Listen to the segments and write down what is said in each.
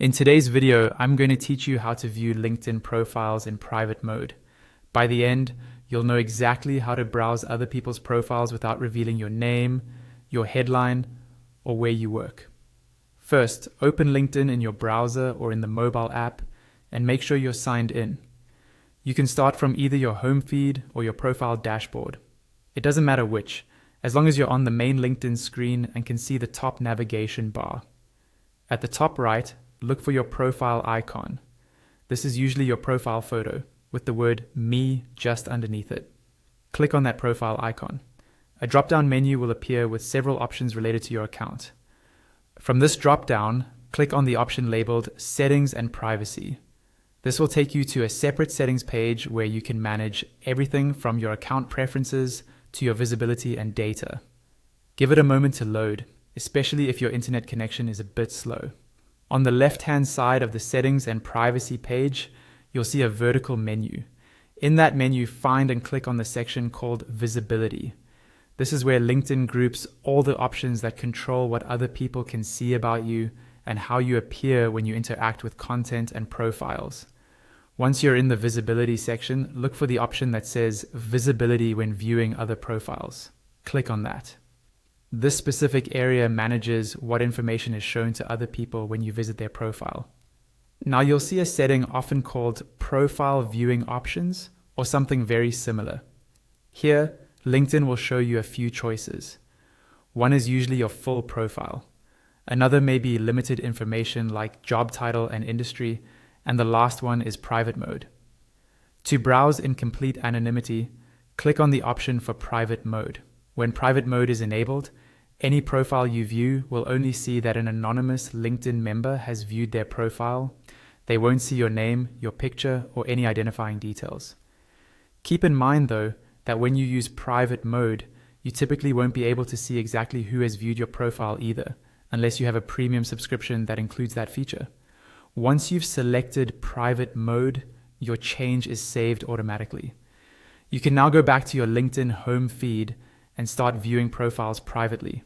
In today's video, I'm going to teach you how to view LinkedIn profiles in private mode. By the end, you'll know exactly how to browse other people's profiles without revealing your name, your headline, or where you work. First, open LinkedIn in your browser or in the mobile app and make sure you're signed in. You can start from either your home feed or your profile dashboard. It doesn't matter which, as long as you're on the main LinkedIn screen and can see the top navigation bar. At the top right, look for your profile icon. This is usually your profile photo, with the word "Me" just underneath it. Click on that profile icon. A drop-down menu will appear with several options related to your account. From this drop-down, click on the option labeled Settings and Privacy. This will take you to a separate settings page where you can manage everything from your account preferences to your visibility and data. Give it a moment to load, especially if your internet connection is a bit slow. On the left-hand side of the Settings and Privacy page, you'll see a vertical menu. In that menu, find and click on the section called Visibility. This is where LinkedIn groups all the options that control what other people can see about you and how you appear when you interact with content and profiles. Once you're in the Visibility section, look for the option that says Visibility when viewing other profiles. Click on that. This specific area manages what information is shown to other people when you visit their profile. Now you'll see a setting often called Profile Viewing Options or something very similar. Here, LinkedIn will show you a few choices. One is usually your full profile. Another may be limited information like job title and industry, and the last one is private mode. To browse in complete anonymity, click on the option for private mode. When private mode is enabled, any profile you view will only see that an anonymous LinkedIn member has viewed their profile. They won't see your name, your picture, or any identifying details. Keep in mind though, that when you use private mode, you typically won't be able to see exactly who has viewed your profile either, unless you have a premium subscription that includes that feature. Once you've selected private mode, your change is saved automatically. You can now go back to your LinkedIn home feed and start viewing profiles privately.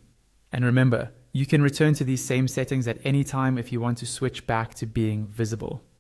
And remember, you can return to these same settings at any time if you want to switch back to being visible.